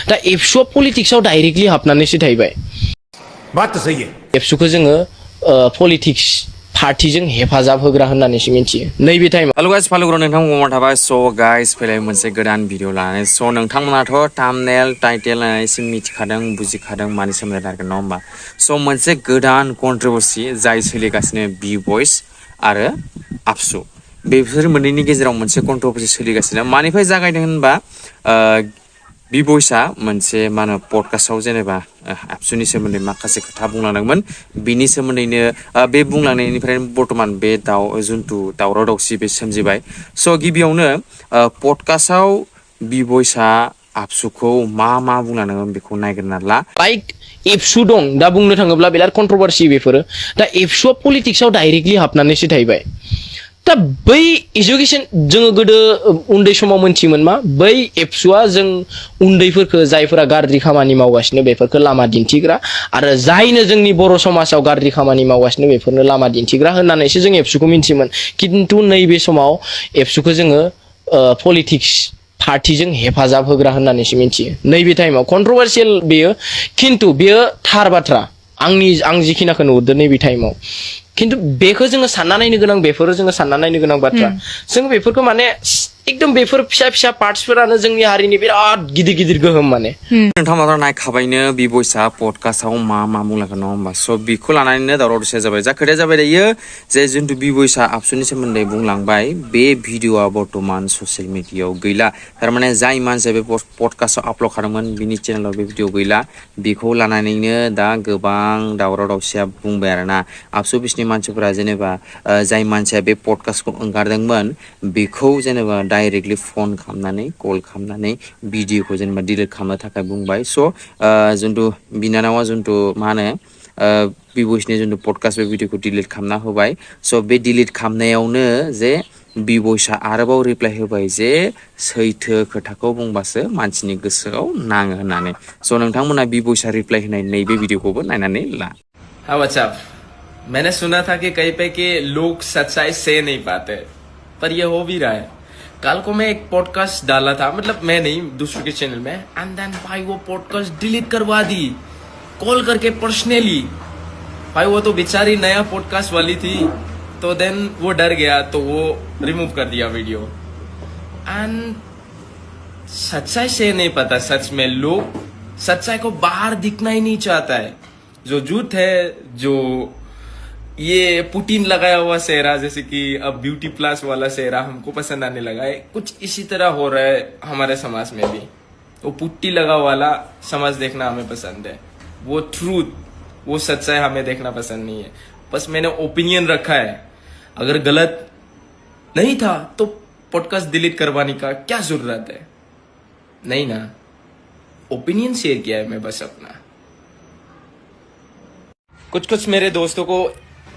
दा एबसुआ पलिटिक्सआव डाइरेक्टलि हाबनानैसो थाहैबाय बात तो सही है एबसुखौ जोङो पलिटिक्स पार्टीजों हेफाजाब होग्रा होननानैसो मिथियो नैबे टाइमाव हेलो गाइस फालुग्रो नोंथां गमा थाबाय स गाइस फैलाय मोनसे गोदान भिडिअ लानानै स नोंथांमोनाथ' थाम्बनेल टाइटेल नायनानैसो मिथिखादों बुजिखादों मानि सोमोन्दै रायलायगोन नङा होमबा स मोनसे गोदान कन्ट्रोवर्सि जाय सोलिगासिनो बी बॉयज आरो आबसु बेफोर मोननैनि गेजेराव मोनसे कन्ट्रोवर्सि सोलिगासिनो मानिफ्राय जागायदों होनबा बी बॉयजआ मोनसे मा होनो पडकास्टआव जेनेबा आबसुनि सोमोन्दै माखासे खोथा बुंलांदोंमोन बिनि सोमोन्दैनो बे बुंलांनायनिफ्राय बर्तमान बे जुनतु दावराव दावसि बे सोमजिबाय स गिबियावनो पडकास्टआव बी बॉयजआ आबसुखौ मा बुंलांदोंमोन बेखौ नायग्रोना ला लाइक एबसु दं दा बुंनो थाङोब्ला बिराद कन्ट्रोवर्सि बेफोरो दा एबसुआ पलिटिक्सआव डाइरेक्टलि हाबनानैसो थाहैबाय दा बै एजुकेशन जोङो गोदो उन्दै समाव मोनथियोमोन मा बै एबसुआ जों उन्दैफोरखौ जायफोरा गाज्रि खामानि मावगासिनो बेफोरखौ लामा दिन्थिग्रा आरो जायनो जोंनि बर' समाजाव गाज्रि खामानि मावगासिनो बेफोरनो लामा दिन्थिग्रा होननानैसो जों एबसुखौ मिथियोमोन खिन्थु नैबे समाव एबसुखौ जोङो पलिटिक्स पार्टीजों हेफाजाब होग्रा होननानैसो मिथियो नैबे टाइमाव कन्ट्रोवर्सियेल बेयो खिन्थु बेयो थार बाथ्रा आं जिखिनाखौ नुहुरदों नैबे टाइमाव खिन्थु बेखौ जोङो सानना नायनो गोनां बेफोरो जोङो सानना नायनो गोनां बाथ्रा जों बेफोरखौ माने एकदम बेफोर फिसा फिसा पार्टसफोरानो जोंनि हारिनि बिराद गिदिर गिदिर गोहोम माने नोंथांमोना नायखाबायनो बी बॉयजआ पडकास्टआव मा बुंलांगोन नङा होमबा स बेखौ लानानैनो दावराव दावसिया जाबाय जा खोथाया जाबाय दायो जे जिन्थु बी बॉयजआ आबसुनि सोमोन्दै बुंलांबाय बे भिडिअआ बर्तमान ससियेल मिडियायाव गैला थारमाने जाय मानसिया बे पडकास्टआव आपल'ड खालामोन बिनि चेनेलाव बे भिडिअ गैला बेखौ लानानैनो दा गोबां दावराव दावसिया बुंबाय आरोना आबसु बिसनि मानसिफोरा जेनेबा जाय मानसिया बे पडकास्टखौ ओंखारदोंमोन बेखौ जेनेबा डाइरेक्टलि फन खालामनानै कल खालामनानै भिडिअखौ जेनेबा डिलिट खालामनो थाखाय बुंबाय स जिन्थु बिनानावा जिन्थु मा होनो बी बॉयजनि जिन्थु पडकास्ट बे भिडिअखौ डिलिट खालामना होबाय स बे डिलिट खालामनायावनो जे बी बॉयजआ आरोबाव रिप्लाइ होबाय जे सैथो खोथाखौ बुंबासो मानसिनि गोसोआव नाङो होननानै स नोंथांमोना बी बॉयजआ रिप्लाइ होनाय नैबे भिडिअखौबो नायनानै ला हाँ बच्चा मैंने सुना था कि कहीं पे कि लोग सच्चाई से नहीं पाते पर ये हो भी रहा है कल को मैं एक पॉडकास्ट डाला था मतलब मैं नहीं दूसरे के चैनल में एंड देन भाई वो पॉडकास्ट डिलीट करवा दी कॉल करके पर्सनली भाई वो तो बेचारी नया पॉडकास्ट वाली थी तो देन वो डर गया तो वो रिमूव कर दिया वीडियो एंड सच्चाई से नहीं पता सच में लोग सच्चाई को बाहर दिखना ही नहीं चाहता है जो झूठ है जो ये पुटीन लगाया हुआ सेहरा जैसे कि अब ब्यूटी प्लस वाला सेहरा हमको पसंद आने लगा है कुछ इसी तरह हो रहा है हमारे समाज में भी वो पुट्टी लगा वाला समाज देखना हमें पसंद है वो ट्रूथ वो सच्चाई हमें देखना पसंद नहीं है बस मैंने ओपिनियन रखा है अगर गलत नहीं था तो पॉडकास्ट डिलीट करवाने का क्या जरूरत है नहीं ना ओपिनियन शेयर किया है मैं बस अपना कुछ मेरे दोस्तों को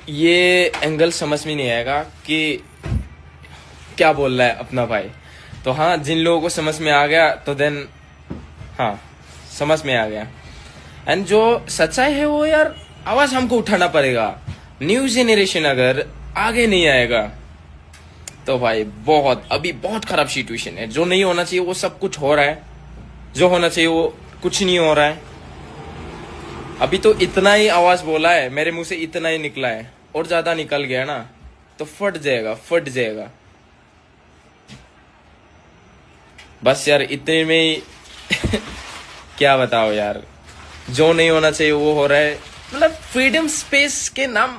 ये एंगल समझ में नहीं आएगा कि क्या बोल रहा है अपना भाई तो हाँ जिन लोगों को समझ में आ गया तो देन हाँ समझ में आ गया एंड जो सच्चाई है वो यार आवाज हमको उठाना पड़ेगा न्यू जेनरेशन अगर आगे नहीं आएगा तो भाई अभी बहुत खराब सिचुएशन है जो नहीं होना चाहिए वो सब कुछ हो रहा है जो होना चाहिए वो कुछ नहीं हो रहा है अभी तो इतना ही आवाज बोला है मेरे मुंह से इतना ही निकला है और ज्यादा निकल गया ना तो फट जाएगा बस यार इतने में ही क्या बताओ यार जो नहीं होना चाहिए वो हो रहा है मतलब फ्रीडम स्पेस के नाम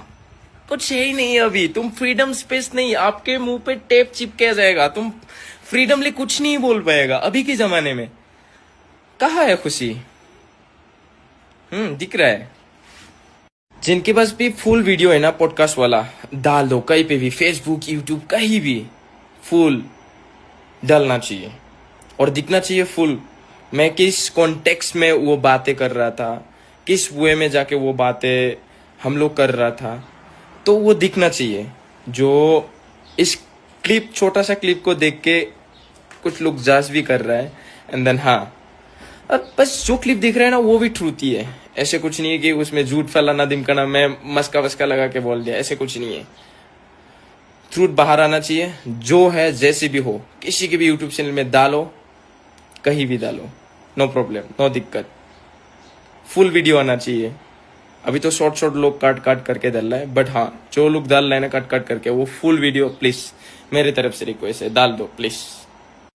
कुछ है ही नहीं अभी तुम फ्रीडम स्पेस नहीं आपके मुंह पे टेप चिपके जाएगा तुम फ्रीडमली कुछ नहीं बोल पाएगा अभी के जमाने में कहाँ है खुशी दिख रहा है जिनके पास भी फुल वीडियो है ना पॉडकास्ट वाला डाल दो कहीं पे भी फेसबुक यूट्यूब कहीं भी फुल डालना चाहिए और दिखना चाहिए फुल मैं किस कॉन्टेक्स्ट में वो बातें कर रहा था किस वे में जाके वो बातें हम लोग कर रहा था तो वो दिखना चाहिए जो इस क्लिप छोटा सा क्लिप को देख के कुछ लोग जांच भी कर रहा है एंड देन हाँ अब बस जो क्लिप दिख रहा है ना वो भी ट्रूथ ही है ऐसे कुछ नहीं है कि उसमें झूठ फैलाना दिमकाना मैं मस्का वस्का लगा के बोल दिया ऐसे कुछ नहीं है ट्रूथ बाहर आना चाहिए जो है जैसे भी हो किसी के भी यूट्यूब चैनल में डालो कहीं भी डालो नो प्रॉब्लम, नो दिक्कत, फुल वीडियो आना चाहिए। अभी तो शॉर्ट लोग काट करके डाल रहा है, बट हाँ जो लोग डाल रहे हैं ना कट करके, वो फुल वीडियो प्लीज मेरी तरफ से रिक्वेस्ट है, डाल दो प्लीज।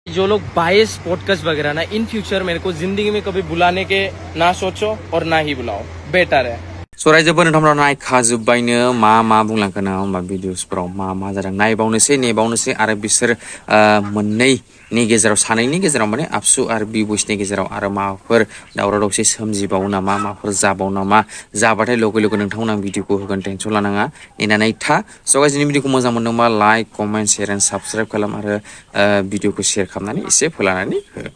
जो लोग बायस पॉडकास्ट वगैरह ना इन फ्यूचर मेरे को जिंदगी में कभी बुलाने के ना सोचो और ना ही बुलाओ, बेटर है। So रायजोफोर नोंथांमोना नायखाजोब्बायनो मा बुंलांखो ना होमबा भिडिअसफोराव मा जादों नायबावनोसै आरो बिसोर मोननैनि गेजेराव सानैनि गेजेराव माने आबसु आरो बिब'यसनि गेजेराव आरो माबाफोर दावराव दावसि सोमजिबावो नामा, माबाफोर जाबावो नामा, जाबाथाय लोगो नोंथांमोना भिडिअखौ होगोन, टेनसन लानाङा, नेनानै था। स गाइस दिनै भिडिअखौ मोजां मोनदोंबा like, comment, share and subscribe खालाम आरो भिडिअखौ शेयार खालामनानै एसे फोलानानै हो।